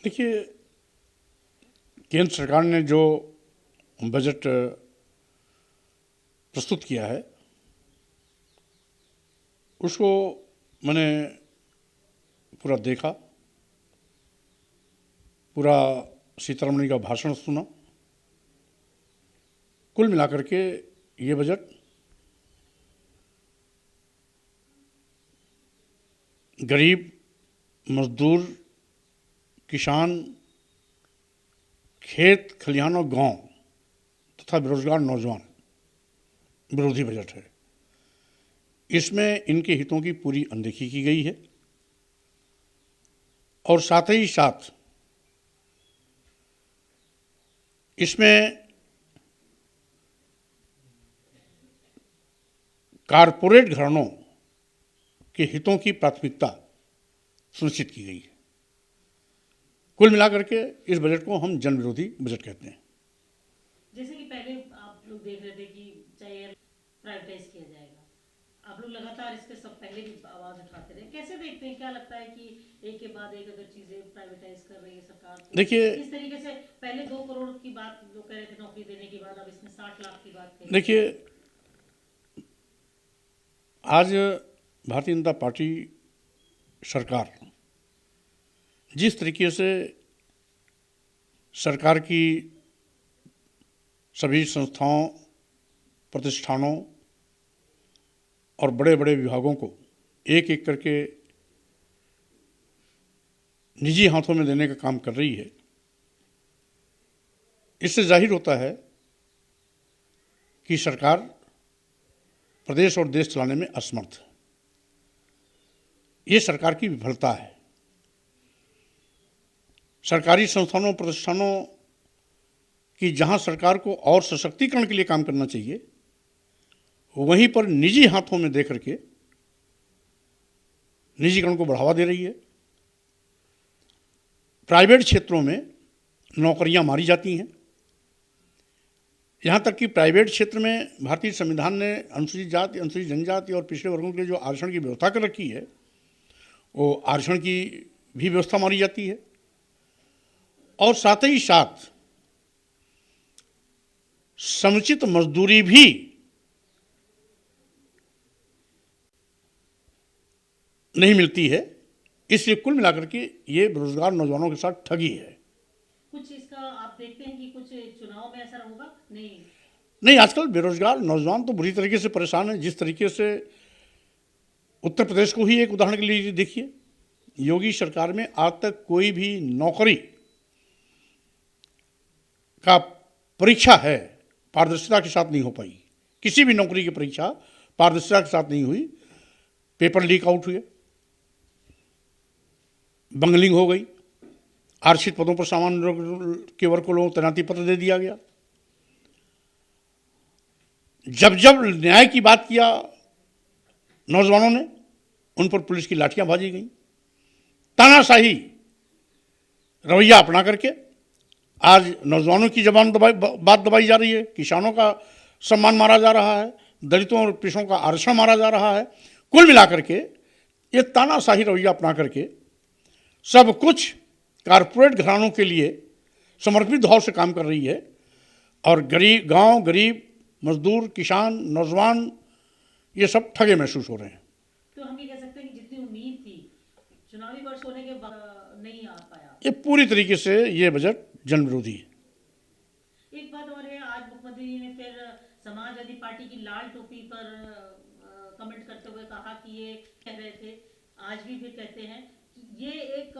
देखिए, केंद्र सरकार ने जो बजट प्रस्तुत किया है उसको मैंने पूरा देखा, पूरा सीतारमण का भाषण सुना। कुल मिलाकर के ये बजट गरीब, मजदूर, किसान, खेत खलिहान और गांव तथा बेरोजगार नौजवान विरोधी बजट है। इसमें इनके हितों की पूरी अनदेखी की गई है और साथ ही साथ इसमें कारपोरेट घरानों के हितों की प्राथमिकता सुनिश्चित की गई है। कुल मिलाकर के इस बजट को हम जन विरोधी बजट कहते हैं। जैसे कि पहले आप लोग देख रहे थे कि चाहे प्राइवेटाइज किया जाएगा, आप लोग लगातार इसके सब पहले भी आवाज उठाते रहे। कैसे देखते हैं, क्या लगता है कि एक के बाद एक अगर चीजें प्राइवेटाइज कर रही है सरकार, तो देखिए, इस तरीके से पहले 2 करोड़ की बात लोग कह रहे थे नौकरी देने के बाद, अब इसमें 60 लाख की बात कही। देखिए, आज भारतीय जनता पार्टी सरकार जिस तरीके से सरकार की सभी संस्थाओं, प्रतिष्ठानों और बड़े बड़े विभागों को एक एक करके निजी हाथों में देने का काम कर रही है, इससे जाहिर होता है कि सरकार प्रदेश और देश चलाने में असमर्थ है। ये सरकार की विफलता है। सरकारी संस्थानों, प्रतिष्ठानों की जहां सरकार को और सशक्तिकरण के लिए काम करना चाहिए, वहीं पर निजी हाथों में देकर के निजीकरण को बढ़ावा दे रही है। प्राइवेट क्षेत्रों में नौकरियां मारी जाती हैं। यहाँ तक कि प्राइवेट क्षेत्र में भारतीय संविधान ने अनुसूचित जाति, अनुसूचित जनजाति और पिछड़े वर्गों के लिए जो आरक्षण की व्यवस्था कर रखी है, वो आरक्षण की भी व्यवस्था मारी जाती है। और साथ ही साथ समुचित मजदूरी भी नहीं मिलती है। इसलिए कुल मिलाकर के ये बेरोजगार नौजवानों के साथ ठगी है। कुछ इसका आप देखते हैं कि कुछ चुनाव में असर होगा? नहीं, आजकल बेरोजगार नौजवान तो बुरी तरीके से परेशान है। जिस तरीके से उत्तर प्रदेश को ही एक उदाहरण के लिए देखिए, योगी सरकार में आज तक कोई भी नौकरी का परीक्षा है पारदर्शिता के साथ नहीं हो पाई। किसी भी नौकरी की परीक्षा पारदर्शिता के साथ नहीं हुई। पेपर लीक आउट हुए, बंगलिंग हो गई, आरक्षित पदों पर सामान्य के वर्ग को लोगों तैनाती पत्र दे दिया गया। जब जब न्याय की बात किया नौजवानों ने, उन पर पुलिस की लाठियां भाजी गई। तानाशाही रवैया अपना करके आज नौजवानों की जबान बात दबाई जा रही है। किसानों का सम्मान मारा जा रहा है, दलितों और पिछड़ों का आरक्षण मारा जा रहा है। कुल मिलाकर के ये तानाशाही रवैया अपना करके सब कुछ कारपोरेट घरानों के लिए समर्पित भाव से काम कर रही है और गरीब, गांव गरीब, मजदूर, किसान, नौजवान ये सब ठगे महसूस हो रहे हैं। तो हम ये कह सकते हैं कि जितनी उम्मीद थी चुनावी वर्ष होने के बाद नहीं आ पाया। ये पूरी तरीके से ये बजट जन विरोधी है। एक बात और है, आज मुख्यमंत्री जी ने फिर समाजवादी पार्टी की लाल टोपी पर कमेंट करते हुए कहा कि ये कह रहे थे, आज भी फिर कहते हैं कि ये एक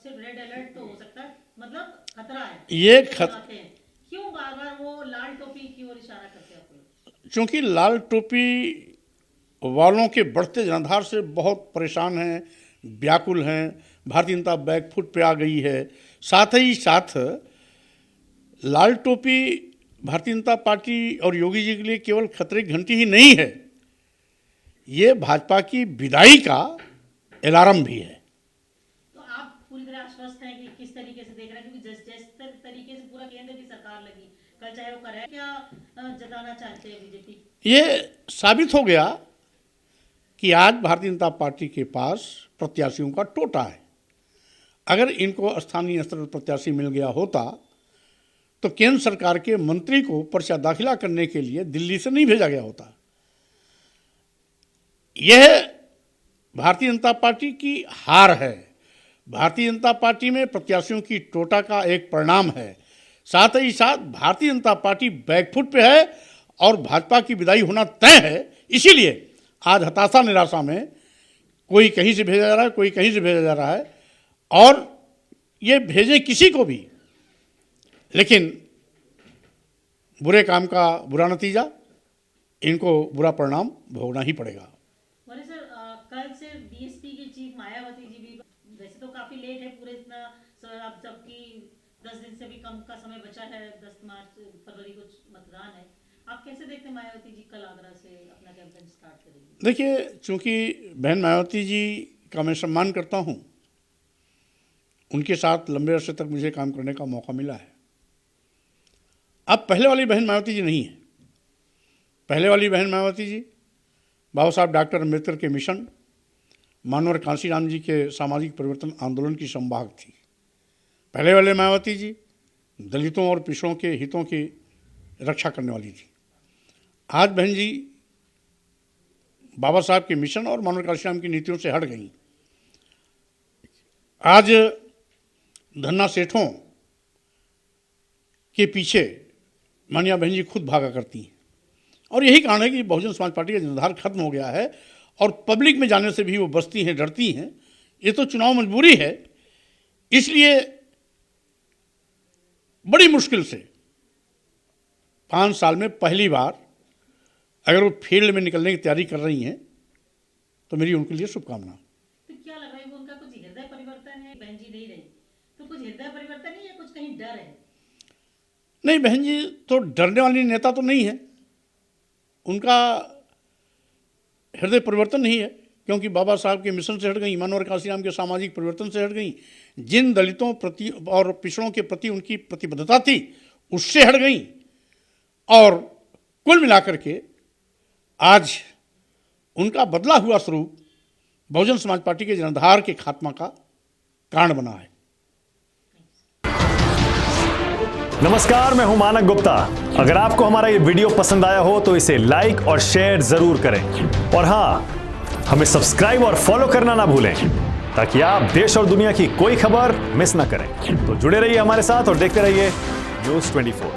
सिर्फ रेड अलर्ट तो हो सकता है, मतलब खतरा है। ये क्यों बार बार वो लाल टोपी की ओर इशारा करते हैं आप लोग? क्योंकि लाल टोपी वालों के बढ़ते जनाधार से बहुत परेशान हैं, व्याकुल हैं। भारतीय जनता बैकफुट पे आ गई है। साथ ही साथ लाल टोपी भारतीय जनता पार्टी और योगी जी के लिए केवल खतरे की घंटी ही नहीं है, ये भाजपा की विदाई का अलार्म भी है। तो आप पूरी तरह आश्वस्त हैं कि किस तरीके से देख रहे हैं, क्योंकि जिस तरीके से पूरा केंद्र की सरकार लगी, कल चाहे वो करे, क्या जताना चाहते हैं बीजेपी? ये साबित हो गया कि आज भारतीय जनता पार्टी के पास प्रत्याशियों का टोटा है। अगर इनको स्थानीय स्तर पर प्रत्याशी मिल गया होता तो केंद्र सरकार के मंत्री को पर्चा दाखिला करने के लिए दिल्ली से नहीं भेजा गया होता। यह भारतीय जनता पार्टी की हार है। भारतीय जनता पार्टी में प्रत्याशियों की टोटा का एक परिणाम है। साथ ही साथ भारतीय जनता पार्टी बैकफुट पे है और भाजपा की विदाई होना तय है। इसीलिए आज हताशा निराशा में कोई कहीं से भेजा जा रहा है, कोई कहीं से भेजा जा रहा है, और ये भेजे किसी को भी, लेकिन बुरे काम का बुरा नतीजा, इनको बुरा परिणाम भोगना ही पड़ेगा। सर, कल से बीएसपी की चीफ मायावती जी भी, वैसे तो काफी लेट है पूरे इतना, अब जबकि 10 दिन से भी कम का समय बचा है, 10 फरवरी को मतदान है, आप कैसे देखते हैं मायावती जी कल आगरा से अपना कैंपेन स्टार्ट करेंगे? देखिए, चूंकि बहन मायावती जी का मैं सम्मान करता हूं, उनके साथ लंबे अरसे तक मुझे काम करने का मौका मिला है। अब पहले वाली बहन मायावती जी नहीं है। पहले वाली बहन मायावती जी बाबा साहब डॉक्टर अम्बेडकर के मिशन, मानवर कांशीराम जी के सामाजिक परिवर्तन आंदोलन की संवाहक थी। पहले वाले मायावती जी दलितों और पिछड़ों के हितों की रक्षा करने वाली थी। आज बहन जी बाबा साहब के मिशन और मानवर कांशीराम की नीतियों से हट गई। आज धन्ना सेठों के पीछे मानिया बहन जी खुद भागा करती हैं, और यही कारण है कि बहुजन समाज पार्टी का जनाधार खत्म हो गया है और पब्लिक में जाने से भी वो बचती हैं, डरती हैं। ये तो चुनाव मजबूरी है, इसलिए बड़ी मुश्किल से 5 साल में पहली बार अगर वो फील्ड में निकलने की तैयारी कर रही हैं तो मेरी उनके लिए शुभकामना। तो क्या लग रहा है, वो उनका कुछ हृदय परिवर्तन है? बहन जी नहीं रही तो कुछ हृदय परिवर्तन है या कुछ कहीं डर है? नहीं, बहन जी तो डरने वाली नेता तो नहीं है। उनका हृदय परिवर्तन नहीं है, क्योंकि बाबा साहब के मिशन से हट गई, मानवर कांशीराम के सामाजिक परिवर्तन से हट गई, जिन दलितों प्रति और पिछड़ों के प्रति उनकी प्रतिबद्धता थी उससे हट गई, और कुल मिलाकर के आज उनका बदला हुआ स्वरूप बहुजन समाज पार्टी के जनाधार के खात्मा का कारण बना है। नमस्कार, मैं हूं मानक गुप्ता। अगर आपको हमारा ये वीडियो पसंद आया हो तो इसे लाइक और शेयर जरूर करें, और हां, हमें सब्सक्राइब और फॉलो करना ना भूलें ताकि आप देश और दुनिया की कोई खबर मिस ना करें। तो जुड़े रहिए हमारे साथ और देखते रहिए न्यूज़ 24।